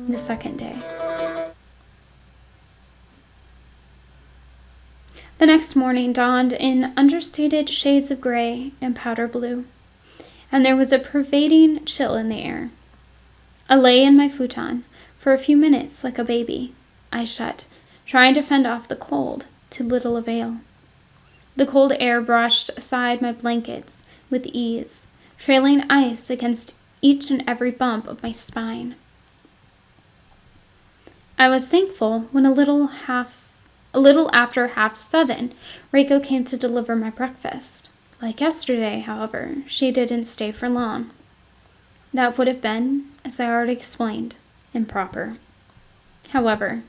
the second day. The next morning dawned in understated shades of gray and powder blue, and there was a pervading chill in the air. I lay in my futon for a few minutes like a baby, eyes shut, trying to fend off the cold, to little avail. The cold air brushed aside my blankets with ease, trailing ice against each and every bump of my spine. I was thankful when a little after 7:30, Reiko came to deliver my breakfast. Like yesterday, however, she didn't stay for long. That would have been, as I already explained, improper. However,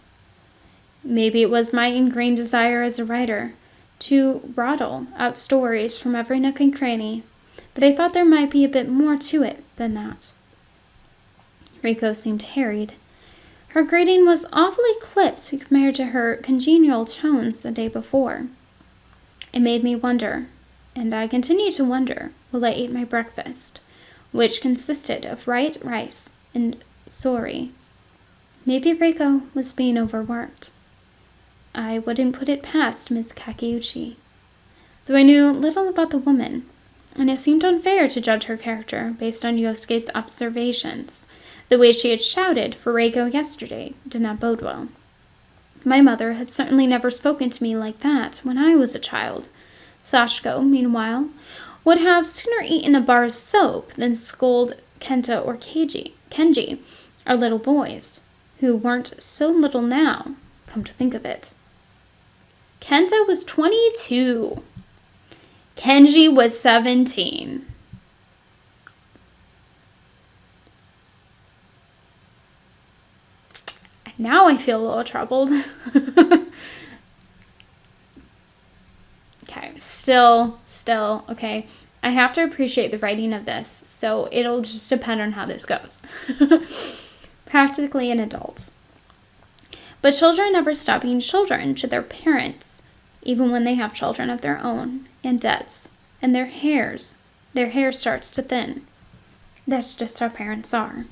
maybe it was my ingrained desire as a writer to rattle out stories from every nook and cranny, but I thought there might be a bit more to it than that. Reiko seemed harried. Her greeting was awfully clipped compared to her congenial tones the day before. It made me wonder, and I continue to wonder, while I ate my breakfast, which consisted of white rice and sori. Maybe Reiko was being overworked. I wouldn't put it past Miss Kakeuchi, though I knew little about the woman, and it seemed unfair to judge her character based on Yosuke's observations. The way she had shouted for Reiko yesterday did not bode well. My mother had certainly never spoken to me like that when I was a child. Sachiko, meanwhile, would have sooner eaten a bar of soap than scold Kenta or Kenji, our little boys, who weren't so little now, come to think of it. Kenta was 22. Kenji was 17. Now I feel a little troubled. Okay, still, okay. I have to appreciate the writing of this, so it'll just depend on how this goes. Practically an adult. But children never stop being children to their parents, even when they have children of their own, and debts, and their hair starts to thin. That's just how parents are.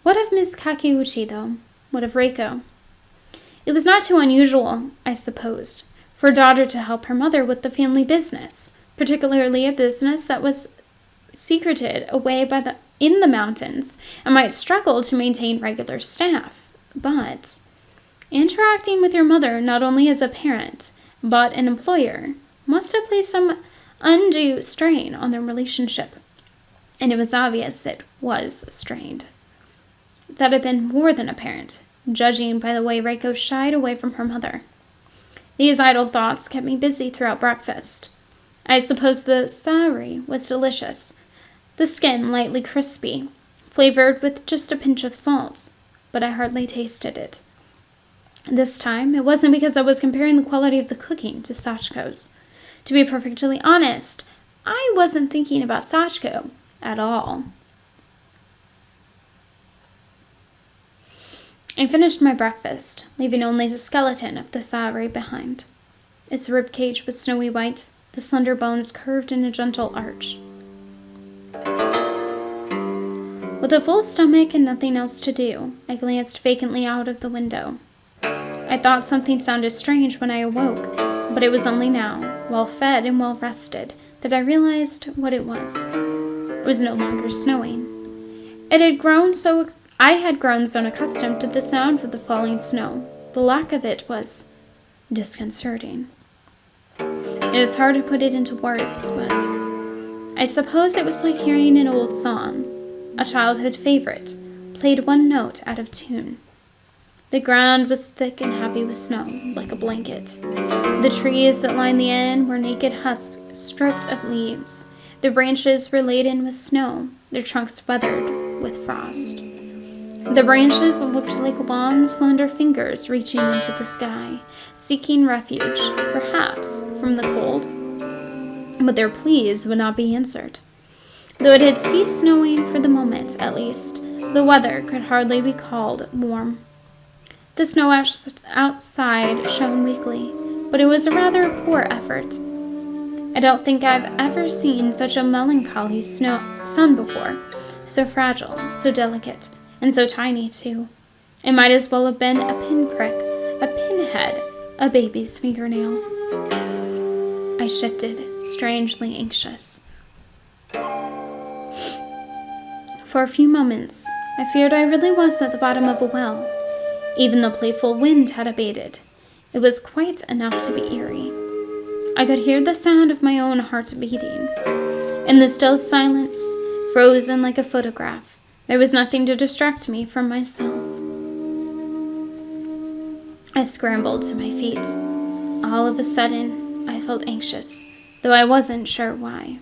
What of Miss Kakeuchi, though? What of Reiko? It was not too unusual, I supposed, for a daughter to help her mother with the family business, particularly a business that was secreted away in the mountains and might struggle to maintain regular staff. But interacting with your mother not only as a parent, but an employer, must have placed some undue strain on their relationship, and it was obvious it was strained. That had been more than apparent, judging by the way Reiko shied away from her mother. These idle thoughts kept me busy throughout breakfast. I suppose the sari was delicious, the skin lightly crispy, flavored with just a pinch of salt, but I hardly tasted it. This time, it wasn't because I was comparing the quality of the cooking to Sachiko's. To be perfectly honest, I wasn't thinking about Sachiko at all. I finished my breakfast, leaving only the skeleton of the sari behind. Its ribcage was snowy white, the slender bones curved in a gentle arch. With a full stomach and nothing else to do, I glanced vacantly out of the window. I thought something sounded strange when I awoke, but it was only now, well fed and well rested, that I realized what it was. It was no longer snowing. I had grown so accustomed to the sound of the falling snow, the lack of it was disconcerting. It is hard to put it into words, but I suppose it was like hearing an old song, a childhood favorite, played one note out of tune. The ground was thick and heavy with snow, like a blanket. The trees that lined the end were naked husks stripped of leaves. Their branches were laden with snow, their trunks weathered with frost. The branches looked like long, slender fingers reaching into the sky, seeking refuge, perhaps, from the cold. But their pleas would not be answered. Though it had ceased snowing for the moment, at least, the weather could hardly be called warm. The snow outside shone weakly, but it was a rather poor effort. I don't think I've ever seen such a melancholy sun before, so fragile, so delicate, And so tiny, too. It might as well have been a pinprick, a pinhead, a baby's fingernail. I shifted, strangely anxious. For a few moments, I feared I really was at the bottom of a well. Even the playful wind had abated. It was quite enough to be eerie. I could hear the sound of my own heart beating. In the still silence, frozen like a photograph, there was nothing to distract me from myself. I scrambled to my feet. All of a sudden, I felt anxious, though I wasn't sure why.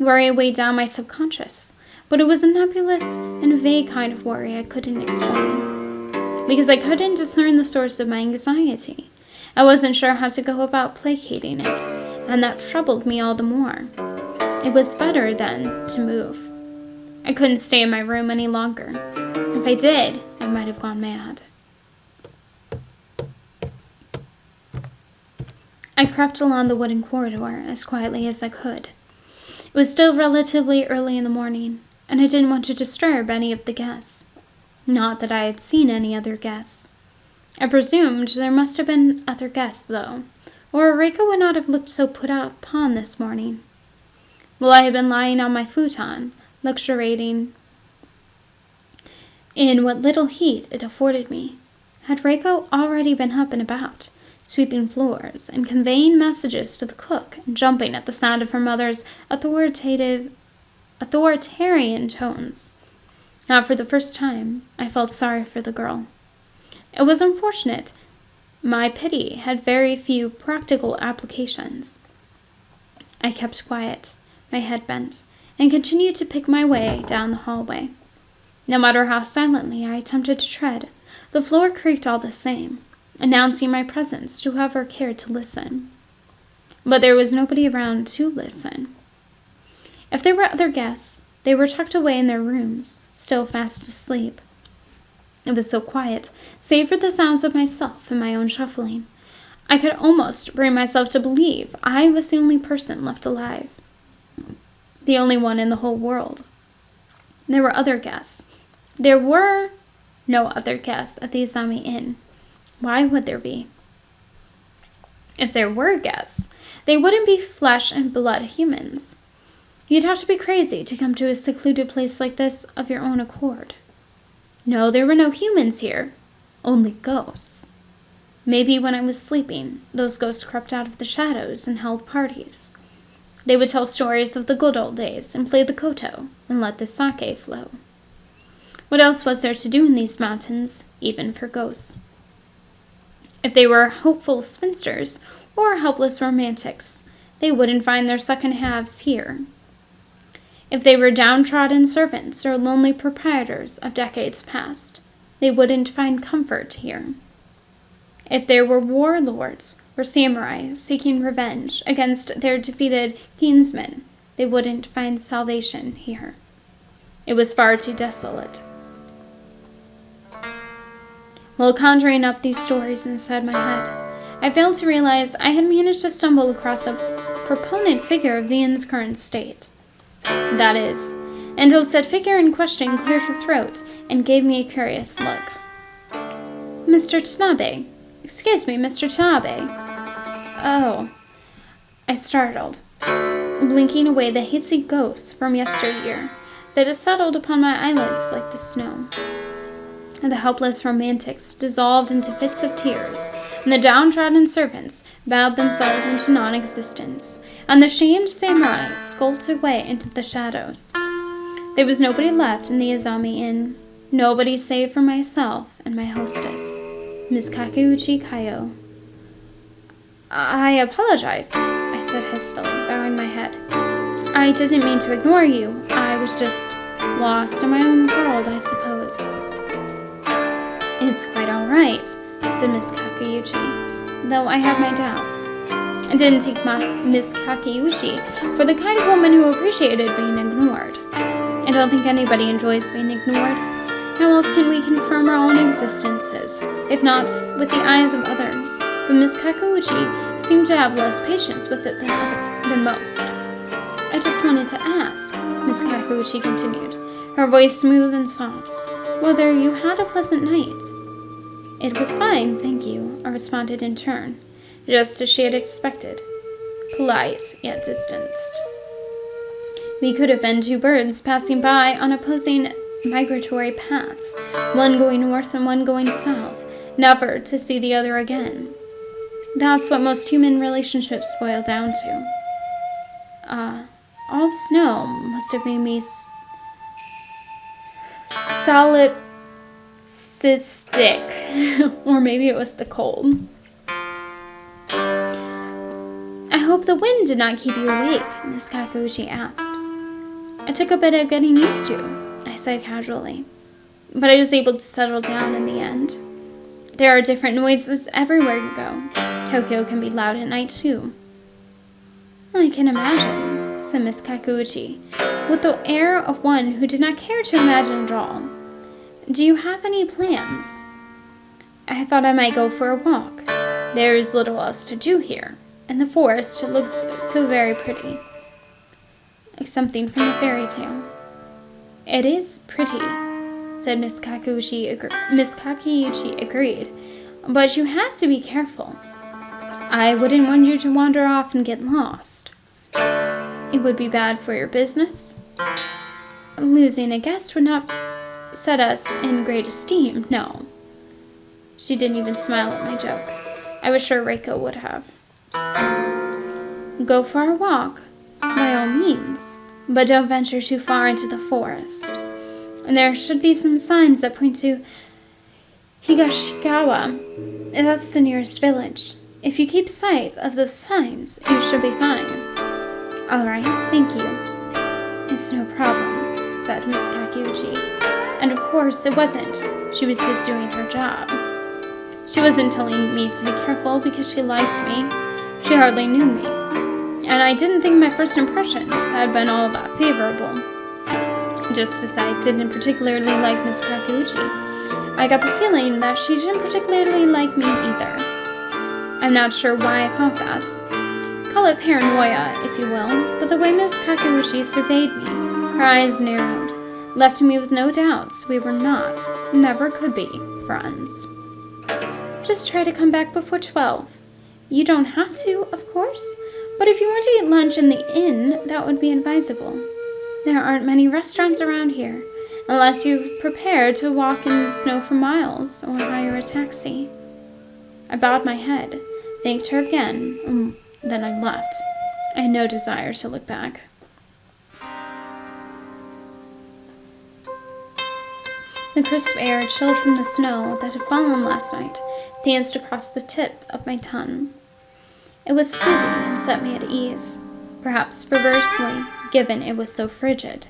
Worry weighed down my subconscious, but it was a nebulous and vague kind of worry I couldn't explain, because I couldn't discern the source of my anxiety. I wasn't sure how to go about placating it, and that troubled me all the more. It was better, then, to move. I couldn't stay in my room any longer. If I did, I might have gone mad. I crept along the wooden corridor as quietly as I could. It was still relatively early in the morning, and I didn't want to disturb any of the guests. Not that I had seen any other guests. I presumed there must have been other guests, though, or Reiko would not have looked so put upon this morning. While I had been lying on my futon, luxuriating in what little heat it afforded me, had Reiko already been up and about, sweeping floors and conveying messages to the cook and jumping at the sound of her mother's authoritarian tones. Now, for the first time, I felt sorry for the girl. It was unfortunate. My pity had very few practical applications. I kept quiet, my head bent, and continued to pick my way down the hallway. No matter how silently I attempted to tread, the floor creaked all the same, announcing my presence to whoever cared to listen. But there was nobody around to listen. If there were other guests, they were tucked away in their rooms, still fast asleep. It was so quiet, save for the sounds of myself and my own shuffling. I could almost bring myself to believe I was the only person left alive. The only one in the whole world. There were other guests. There were no other guests at the Izami Inn. Why would there be? If there were guests, they wouldn't be flesh and blood humans. You'd have to be crazy to come to a secluded place like this of your own accord. No, there were no humans here, only ghosts. Maybe when I was sleeping, those ghosts crept out of the shadows and held parties. They would tell stories of the good old days and play the koto and let the sake flow. What else was there to do in these mountains, even for ghosts? If they were hopeful spinsters or helpless romantics, they wouldn't find their second halves here. If they were downtrodden servants or lonely proprietors of decades past, they wouldn't find comfort here. If there were warlords or samurai seeking revenge against their defeated kinsmen, they wouldn't find salvation here. It was far too desolate. While conjuring up these stories inside my head, I failed to realize I had managed to stumble across a proponent figure of the inn's current state. That is, until said figure in question cleared her throat and gave me a curious look. Mr. Tanabe. Excuse me, Mr. Tanabe. Oh. I startled, blinking away the hazy ghosts from yesteryear that had settled upon my eyelids like the snow. And the helpless romantics dissolved into fits of tears, and the downtrodden servants bowed themselves into non-existence, and the shamed samurai skulked away into the shadows. There was nobody left in the Izami Inn, nobody save for myself and my hostess, Miss Kakeuchi Kayo. I apologize, I said hastily, bowing my head. I didn't mean to ignore you. I was just lost in my own world, I suppose. It's quite all right, said Miss Kakeuchi, though I have my doubts. I didn't take Miss Kakeuchi for the kind of woman who appreciated being ignored. I don't think anybody enjoys being ignored. How else can we confirm our own existences, if not with the eyes of others? But Miss Kakeuchi seemed to have less patience with it than most. I just wanted to ask, Miss Kakeuchi continued, her voice smooth and soft. whether you had a pleasant night. It was fine, thank you, I responded in turn, just as she had expected, polite yet distanced. We could have been two birds passing by on opposing migratory paths, one going north and one going south, never to see the other again. That's what most human relationships boil down to. All the snow must have made me solipsistic, or maybe it was the cold. I hope the wind did not keep you awake, Miss Kakuchi asked. It took a bit of getting used to, I said casually, but I was able to settle down in the end. There are different noises everywhere you go. Tokyo can be loud at night, too. I can imagine, said Miss Kakuchi, with the air of one who did not care to imagine at all. Do you have any plans? I thought I might go for a walk. There is little else to do here, and the forest looks so very pretty. Like something from a fairy tale. It is pretty, said Miss Kakuchi agreed, but you have to be careful. I wouldn't want you to wander off and get lost. It would be bad for your business. Losing a guest would not set us in great esteem, no. She didn't even smile at my joke. I was sure Reiko would have. Go for a walk, by all means, but don't venture too far into the forest. And there should be some signs that point to Higashikawa. That's the nearest village. If you keep sight of those signs, you should be fine. All right, thank you. It's no problem, said Miss Kakuchi. And of course it wasn't. She was just doing her job. She wasn't telling me to be careful because she liked me. She hardly knew me. And I didn't think my first impressions had been all that favorable. Just as I didn't particularly like Miss Kakuchi, I got the feeling that she didn't particularly like me either. I'm not sure why I thought that. Call it paranoia, if you will, but the way Miss Kakuchi surveyed me, her eyes narrowed, left me with no doubts we were not, never could be, friends. Just try to come back before 12. You don't have to, of course, but if you want to eat lunch in the inn, that would be advisable. There aren't many restaurants around here, unless you've prepared to walk in the snow for miles or hire a taxi. I bowed my head, thanked her again, and then I left. I had no desire to look back. The crisp air, chilled from the snow that had fallen last night, danced across the tip of my tongue. It was soothing and set me at ease, perhaps perversely, given it was so frigid.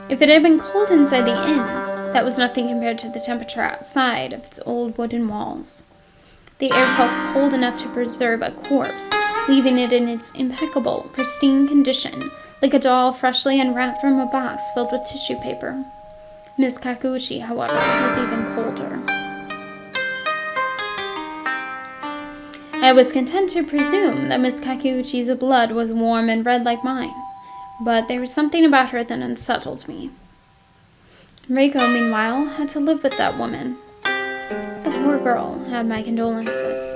If it had been cold inside the inn, that was nothing compared to the temperature outside of its old wooden walls. The air felt cold enough to preserve a corpse, leaving it in its impeccable, pristine condition, like a doll freshly unwrapped from a box filled with tissue paper. Miss Kakuchi, however, was even colder. I was content to presume that Miss Kakuchi's blood was warm and red like mine, but there was something about her that unsettled me. Reiko, meanwhile, had to live with that woman. The poor girl had my condolences.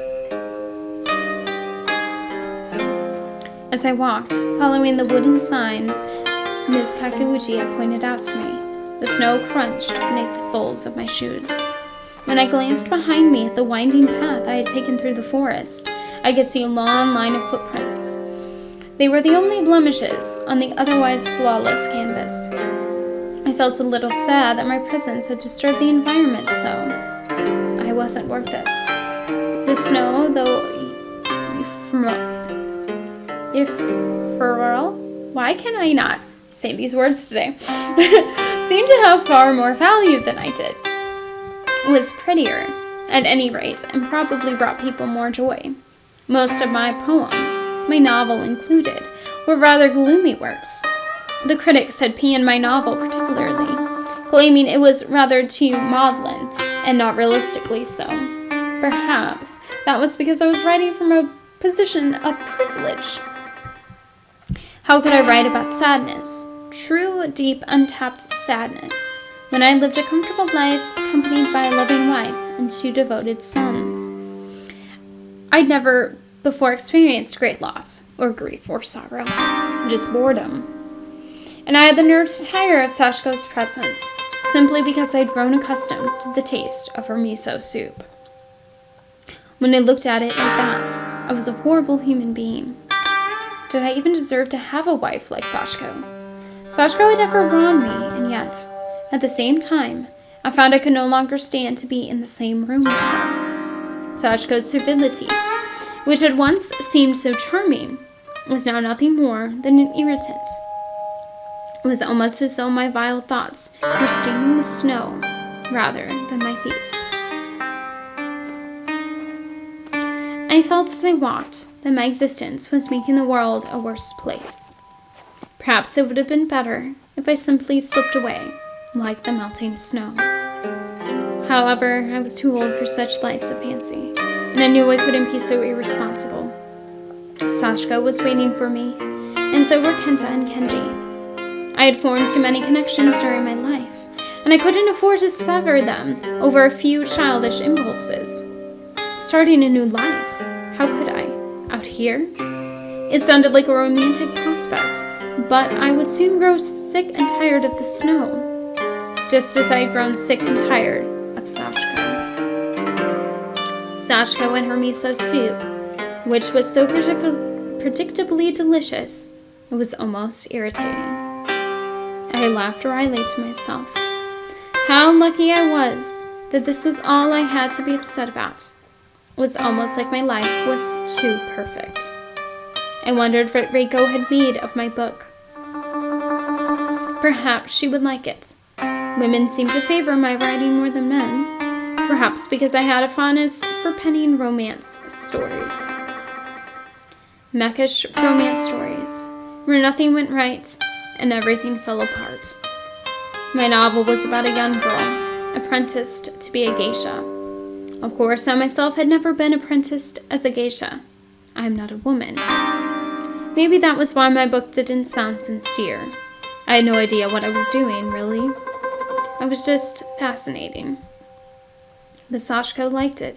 As I walked, following the wooden signs Miss Kakuchi had pointed out to me, the snow crunched beneath the soles of my shoes. When I glanced behind me at the winding path I had taken through the forest, I could see a long line of footprints. They were the only blemishes on the otherwise flawless canvas. I felt a little sad that my presence had disturbed the environment so. I wasn't worth it. The snow, though ephemeral, why can I not say these words today, seemed to have far more value than I did. It was prettier, at any rate, and probably brought people more joy. Most of my poems, my novel included, were rather gloomy works. The critics had panned my novel particularly, claiming it was rather too maudlin, and not realistically so. Perhaps that was because I was writing from a position of privilege. How could I write about sadness? True, deep, untapped sadness. when I lived a comfortable life accompanied by a loving wife and 2 devoted sons. I'd never before experienced great loss, or grief, or sorrow, just boredom. And I had the nerve to tire of Sashko's presence, simply because I'd grown accustomed to the taste of her miso soup. When I looked at it like that, I was a horrible human being. Did I even deserve to have a wife like Sashko? Sashko had never wronged me, and yet, at the same time, I found I could no longer stand to be in the same room with her. Sashko's servility, which had once seemed so charming, was now nothing more than an irritant. It was almost as though my vile thoughts were staining the snow rather than my feet. I felt as I walked that my existence was making the world a worse place. Perhaps it would have been better if I simply slipped away like the melting snow. However, I was too old for such flights of fancy, and I knew I couldn't be so irresponsible. Sashko was waiting for me, and so were Kenta and Kenji. I had formed too many connections during my life, and I couldn't afford to sever them over a few childish impulses. Starting a new life, how could I? Out here? It sounded like a romantic prospect, but I would soon grow sick and tired of the snow, just as I had grown sick and tired of Sashko. Sashko and her miso soup, which was so predictably delicious, it was almost irritating. I laughed wryly to myself. How lucky I was that this was all I had to be upset about. It was almost like my life was too perfect. I wondered what Reiko had made of my book. Perhaps she would like it. Women seemed to favor my writing more than men, perhaps because I had a fondness for penning romance stories. Meckish romance stories, where nothing went right and everything fell apart. My novel was about a young girl, apprenticed to be a geisha. Of course, I myself had never been apprenticed as a geisha. I am not a woman. Maybe that was why my book didn't sound sincere. I had no idea what I was doing, really. I was just fascinating. But Sashko liked it.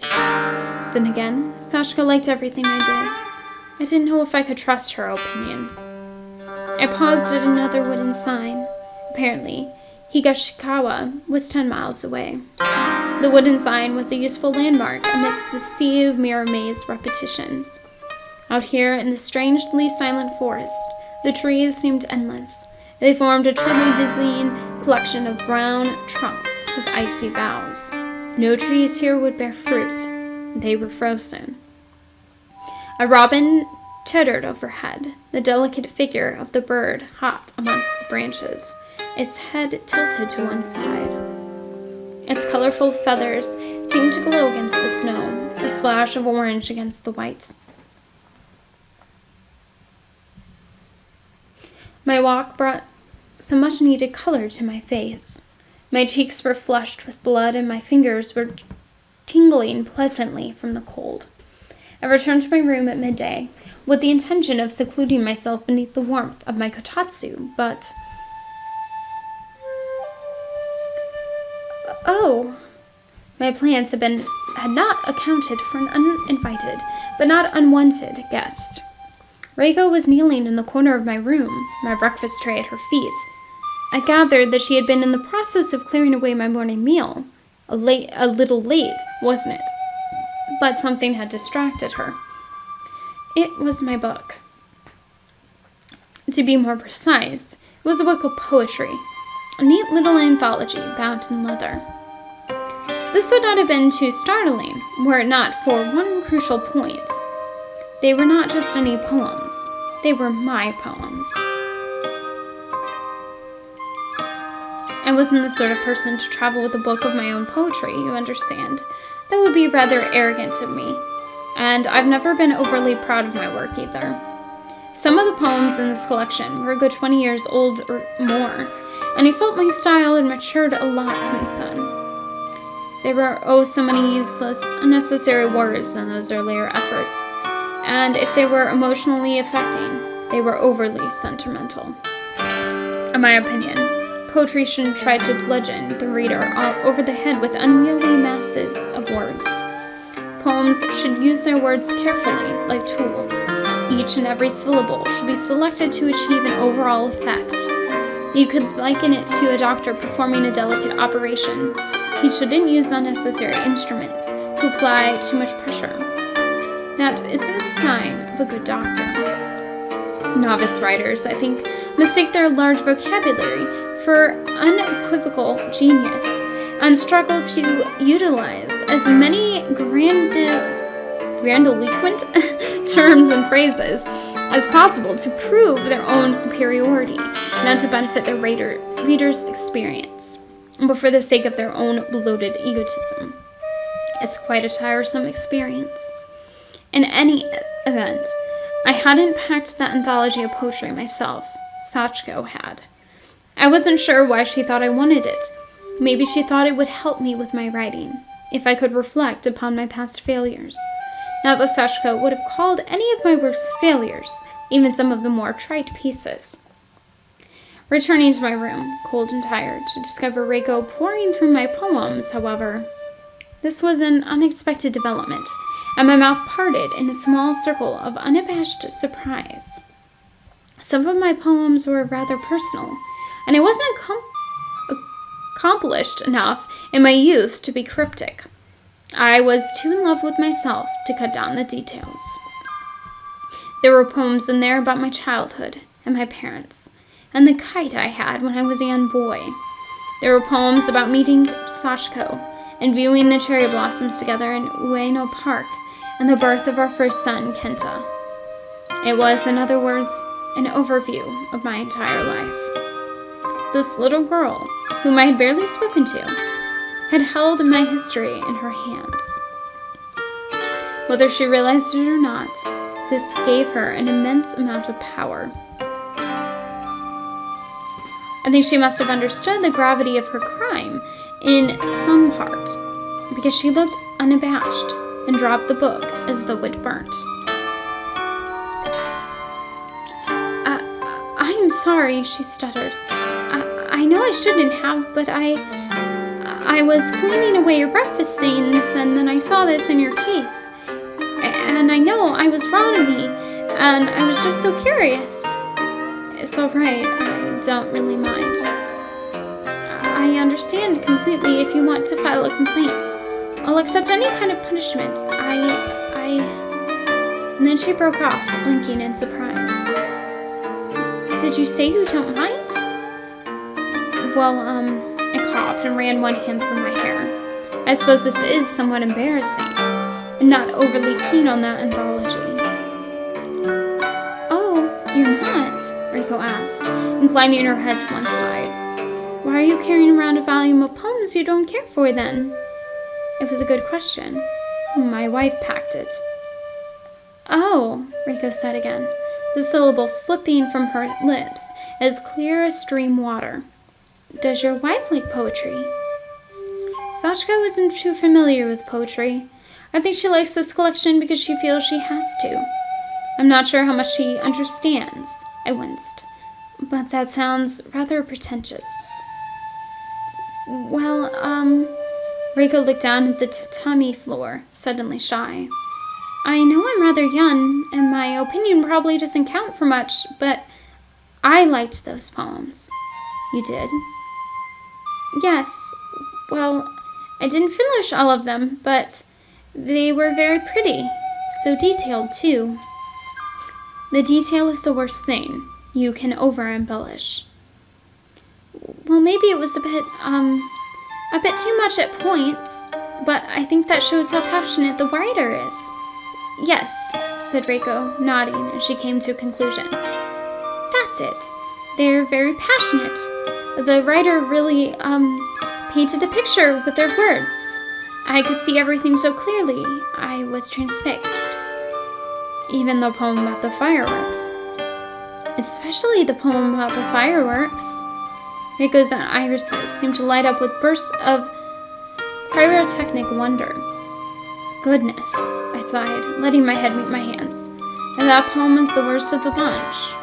Then again, Sashko liked everything I did. I didn't know if I could trust her opinion. I paused at another wooden sign. Apparently, Higashikawa was 10 miles away. The wooden sign was a useful landmark amidst the sea of mirror maze repetitions. Out here in the strangely silent forest, the trees seemed endless. They formed a truly dizzying collection of brown trunks with icy boughs. No trees here would bear fruit. They were frozen. A robin tittered overhead, the delicate figure of the bird hot amongst the branches, its head tilted to one side. Its colorful feathers seemed to glow against the snow, a splash of orange against the white. My walk brought some much-needed color to my face. My cheeks were flushed with blood, and my fingers were tingling pleasantly from the cold. I returned to my room at midday, with the intention of secluding myself beneath the warmth of my kotatsu, but... Oh! My plans had not accounted for an uninvited, but not unwanted guest. Reiko was kneeling in the corner of my room, my breakfast tray at her feet. I gathered that she had been in the process of clearing away my morning meal. A little late, wasn't it? But something had distracted her. It was my book. To be more precise, it was a book of poetry, a neat little anthology bound in leather. This would not have been too startling were it not for one crucial point. They were not just any poems. They were my poems. I wasn't the sort of person to travel with a book of my own poetry, you understand. That would be rather arrogant of me. And I've never been overly proud of my work either. Some of the poems in this collection were a good 20 years old or more, and I felt my style had matured a lot since then. There were so many useless, unnecessary words in those earlier efforts, and if they were emotionally affecting, they were overly sentimental. In my opinion, Poetry shouldn't try to bludgeon the reader over the head with unwieldy masses of words. Poems should use their words carefully, like tools. Each and every syllable should be selected to achieve an overall effect. You could liken it to a doctor performing a delicate operation. He shouldn't use unnecessary instruments to apply too much pressure. That isn't a sign of a good doctor. Novice writers, I think, mistake their large vocabulary for unequivocal genius and struggle to utilize as many grandiloquent terms and phrases as possible to prove their own superiority, not to benefit the reader's experience, but for the sake of their own bloated egotism. It's quite a tiresome experience. In any event, I hadn't packed that anthology of poetry myself. Sachko had. I wasn't sure why she thought I wanted it. Maybe she thought it would help me with my writing, if I could reflect upon my past failures. Not that Sachko would have called any of my works failures, even some of the more trite pieces. Returning to my room, cold and tired, to discover Reiko poring through my poems, however, this was an unexpected development, and my mouth parted in a small circle of unabashed surprise. Some of my poems were rather personal, and I wasn't accomplished enough in my youth to be cryptic. I was too in love with myself to cut down the details. There were poems in there about my childhood and my parents, and the kite I had when I was a young boy. There were poems about meeting Sachko and viewing the cherry blossoms together in Ueno Park and the birth of our first son, Kenta. It was, in other words, an overview of my entire life. This little girl, whom I had barely spoken to, had held my history in her hands. Whether she realized it or not, this gave her an immense amount of power. I think she must have understood the gravity of her crime in some part, because she looked unabashed and dropped the book as though it burnt. I'm sorry, she stuttered. I know I shouldn't have, but I was cleaning away your breakfast stains, and then I saw this in your case. And I know I was wrong of me, and I was just so curious. It's all right, I don't really mind. I understand completely if you want to file a complaint. I'll accept any kind of punishment. And then she broke off, blinking in surprise. Did you say you don't mind? Well, I coughed and ran one hand through my hair. I suppose this is somewhat embarrassing. I'm not overly keen on that anthology. Oh, you're not? Reiko asked, inclining her head to one side. Why are you carrying around a volume of poems you don't care for, then? It was a good question. My wife packed it. Oh, Reiko said again, the syllable slipping from her lips as clear as stream water. Does your wife like poetry? Sachko isn't too familiar with poetry. I think she likes this collection because she feels she has to. I'm not sure how much she understands. I winced. But that sounds rather pretentious. Well, Reiko looked down at the tatami floor, suddenly shy. I know I'm rather young, and my opinion probably doesn't count for much, but I liked those poems. You did? Yes. Well, I didn't finish all of them, but they were very pretty. So detailed, too. The detail is the worst thing. You can over-embellish. Well, maybe it was a bit too much at points, but I think that shows how passionate the writer is. Yes, said Reiko, nodding as she came to a conclusion. That's it. They're very passionate. The writer really, painted a picture with their words. I could see everything so clearly, I was transfixed. Even the poem about the fireworks. Especially the poem about the fireworks. Reiko's irises seemed to light up with bursts of pyrotechnic wonder. Goodness, I sighed, letting my head meet my hands. And that poem is the worst of the bunch.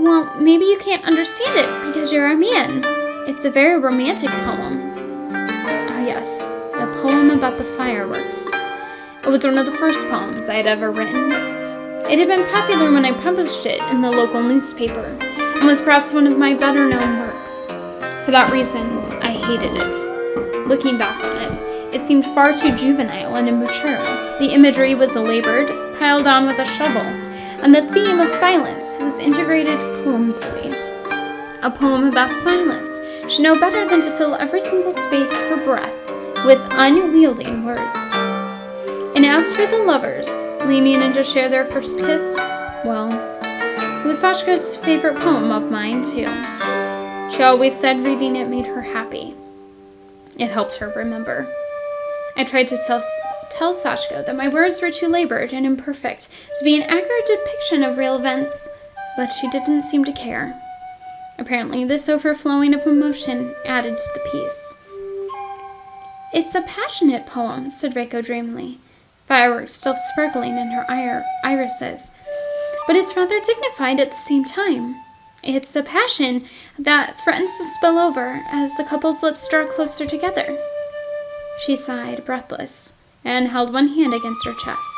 Well, maybe you can't understand it because you're a man. It's a very romantic poem. Ah, yes, the poem about the fireworks. It was one of the first poems I had ever written. It had been popular when I published it in the local newspaper, and was perhaps one of my better-known works. For that reason, I hated it. Looking back on it, it seemed far too juvenile and immature. The imagery was labored, piled on with a shovel, and the theme of silence was integrated clumsily. A poem about silence should know better than to fill every single space for breath with unwieldy words. And as for the lovers leaning in to share their first kiss, well, it was Sashka's favorite poem of mine, too. She always said reading it made her happy. It helped her remember. I tried to tell Sashka that my words were too labored and imperfect to be an accurate depiction of real events, but she didn't seem to care. Apparently, this overflowing of emotion added to the piece. It's a passionate poem, said Reiko dreamily, fireworks still sparkling in her irises, but it's rather dignified at the same time. It's a passion that threatens to spill over as the couple's lips draw closer together. She sighed, breathless, and held one hand against her chest.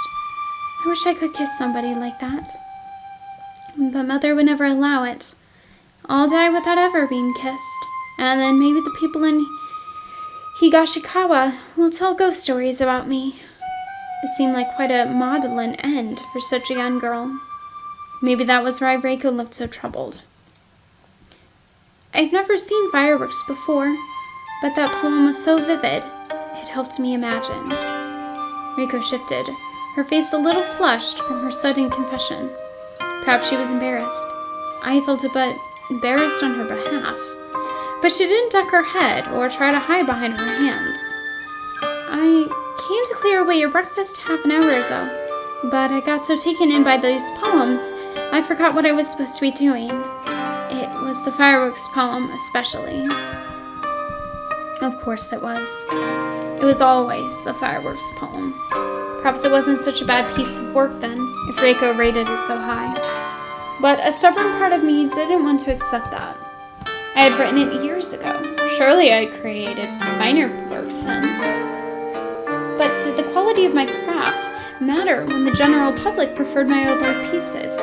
I wish I could kiss somebody like that. But Mother would never allow it. I'll die without ever being kissed, and then maybe the people in Higashikawa will tell ghost stories about me. It seemed like quite a maudlin end for such a young girl. Maybe that was why Reiko looked so troubled. I've never seen fireworks before, but that poem was so vivid, it helped me imagine. Reiko shifted, her face a little flushed from her sudden confession. Perhaps she was embarrassed. I felt a bit embarrassed on her behalf, but she didn't duck her head or try to hide behind her hands. I came to clear away your breakfast half an hour ago, but I got so taken in by these poems, I forgot what I was supposed to be doing. It was the fireworks poem, especially. Of course it was. It was always a fireworks poem. Perhaps it wasn't such a bad piece of work then, if Reiko rated it so high. But a stubborn part of me didn't want to accept that. I had written it years ago. Surely I had created finer works since. But did the quality of my craft matter when the general public preferred my older pieces?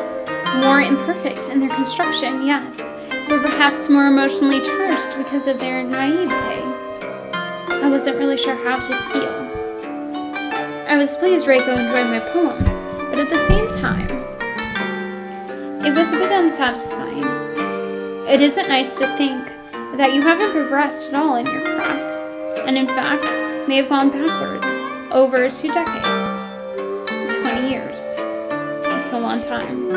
More imperfect in their construction, yes, but perhaps more emotionally charged because of their naivete. I wasn't really sure how to feel. I was pleased Reiko enjoyed my poems, but at the same time, it was a bit unsatisfying. It isn't nice to think that you haven't progressed at all in your craft, and in fact, may have gone backwards over 2 decades. 20 years. That's a long time.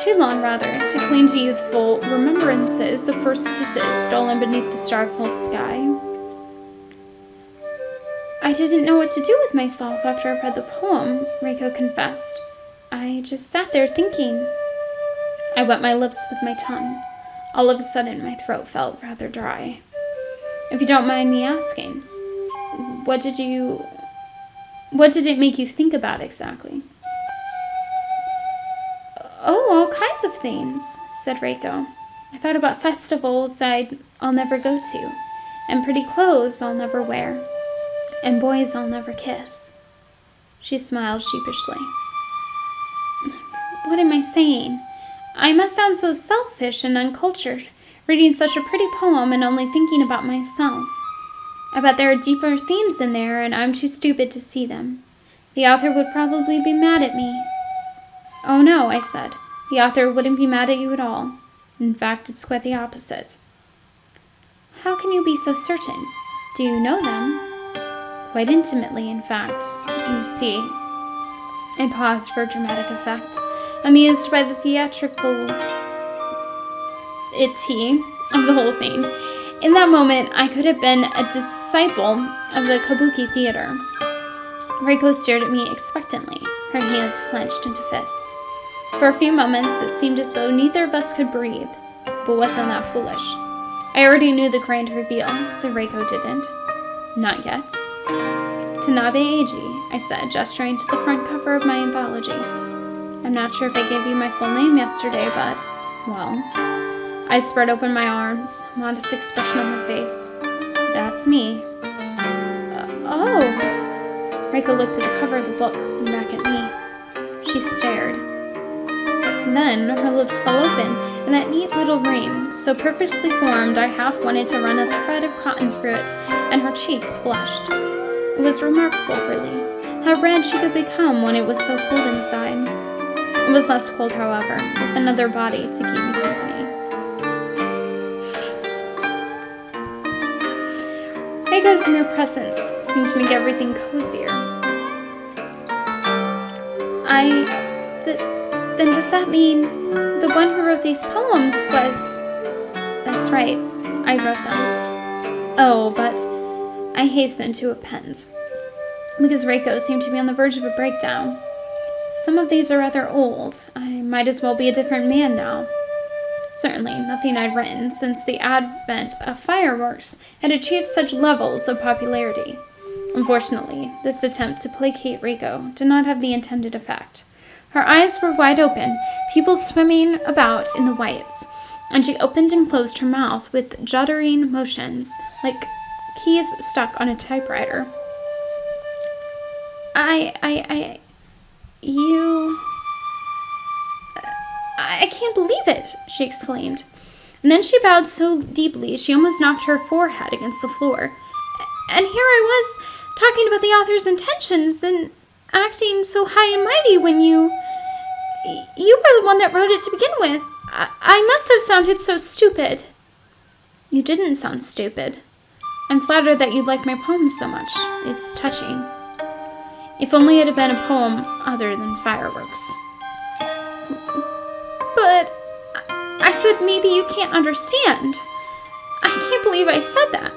Too long, rather, to cling to youthful remembrances of first kisses stolen beneath the star-filled sky. I didn't know what to do with myself after I read the poem, Reiko confessed. I just sat there thinking. I wet my lips with my tongue. All of a sudden, my throat felt rather dry. If you don't mind me asking, what did it make you think about exactly? Oh, all kinds of things, said Reiko. I thought about festivals I'll never go to, and pretty clothes I'll never wear, and boys I'll never kiss. She smiled sheepishly. What am I saying? I must sound so selfish and uncultured, reading such a pretty poem and only thinking about myself. I bet there are deeper themes in there, and I'm too stupid to see them. The author would probably be mad at me. Oh no, I said. The author wouldn't be mad at you at all. In fact, it's quite the opposite. How can you be so certain? Do you know them? Quite intimately, in fact. You see. I paused for dramatic effect, amused by the theatricality of the whole thing. In that moment, I could have been a disciple of the kabuki theater. Reiko stared at me expectantly, her hands clenched into fists. For a few moments, it seemed as though neither of us could breathe, but wasn't that foolish. I already knew the grand reveal, that Reiko didn't. Not yet. Tanabe Eiji, I said, gesturing to the front cover of my anthology. I'm not sure if I gave you my full name yesterday, but Well, I spread open my arms, modest expression on my face. That's me. Oh. Reiko looked at the cover of the book and back at me. She stared. Then her lips fell open, and that neat little ring, so perfectly formed I half wanted to run a thread of cotton through it, and her cheeks flushed. It was remarkable, really, how red she could become when it was so cold inside. It was less cold, however, with another body to keep me company. Reiko's mere presence seemed to make everything cozier. Then does that mean the one who wrote these poems was... That's right, I wrote them. Oh, but I hastened to append, because Reiko seemed to be on the verge of a breakdown. Some of these are rather old. I might as well be a different man now. Certainly, nothing I'd written since the advent of fireworks had achieved such levels of popularity. Unfortunately, this attempt to placate Reiko did not have the intended effect. Her eyes were wide open, pupils swimming about in the whites, and she opened and closed her mouth with juddering motions, like keys stuck on a typewriter. I can't believe it, she exclaimed. And then she bowed so deeply she almost knocked her forehead against the floor. And here I was, talking about the author's intentions and acting so high and mighty when you were the one that wrote it to begin with. I must have sounded so stupid. You didn't sound stupid. I'm flattered that you like my poems so much. It's touching. If only it had been a poem other than fireworks. But I said maybe you can't understand. I can't believe I said that.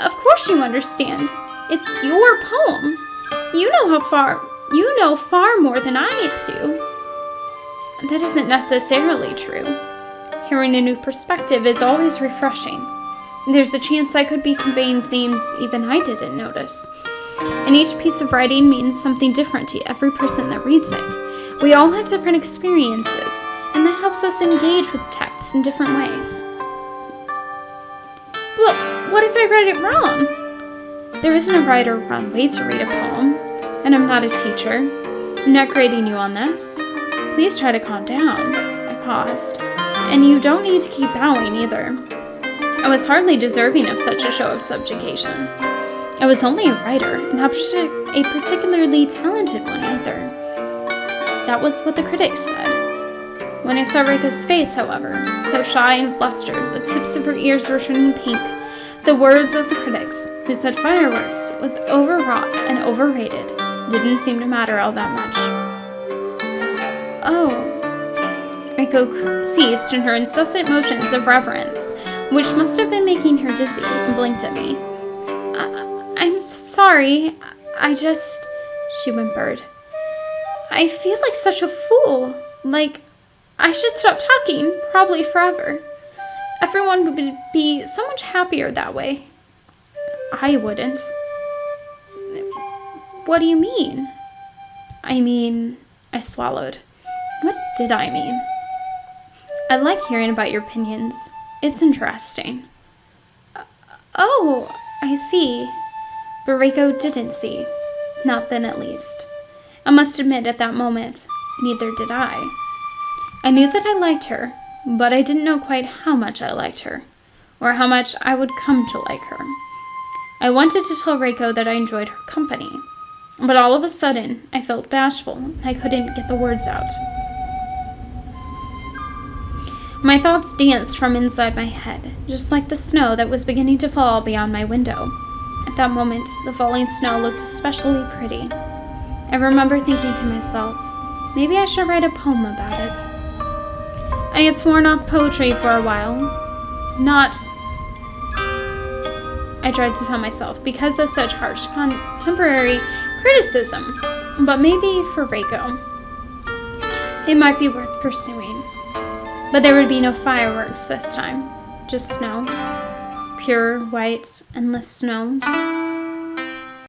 Of course you understand. It's your poem. You know far more than I do. That isn't necessarily true. Hearing a new perspective is always refreshing. There's a chance I could be conveying themes even I didn't notice. And each piece of writing means something different to every person that reads it. We all have different experiences, and that helps us engage with text in different ways. But what if I read it wrong? There isn't a right or wrong way to read a poem, and I'm not a teacher. I'm not grading you on this. Please try to calm down. I paused. And you don't need to keep bowing either. I was hardly deserving of such a show of subjugation. I was only a writer, and not a particularly talented one either. That was what the critics said. When I saw Reiko's face, however, so shy and flustered, the tips of her ears were turning pink, the words of the critics, who said fireworks was overwrought and overrated, didn't seem to matter all that much. Oh. Reiko ceased in her incessant motions of reverence, which must have been making her dizzy, and blinked at me. I'm sorry, she whimpered. I feel like such a fool, like I should stop talking, probably forever. Everyone would be so much happier that way. I wouldn't. What do you mean? I swallowed. What did I mean? I like hearing about your opinions. It's interesting. Oh, I see. But Reiko didn't see. Not then, at least. I must admit, at that moment, neither did I. I knew that I liked her, but I didn't know quite how much I liked her, or how much I would come to like her. I wanted to tell Reiko that I enjoyed her company, but all of a sudden, I felt bashful, and I couldn't get the words out. My thoughts danced from inside my head, just like the snow that was beginning to fall beyond my window. At that moment, the falling snow looked especially pretty. I remember thinking to myself, maybe I should write a poem about it. I had sworn off poetry for a while. I tried to tell myself, because of such harsh contemporary criticism, but maybe for Reiko, it might be worth pursuing. But there would be no fireworks this time, just snow. Pure, white, endless snow.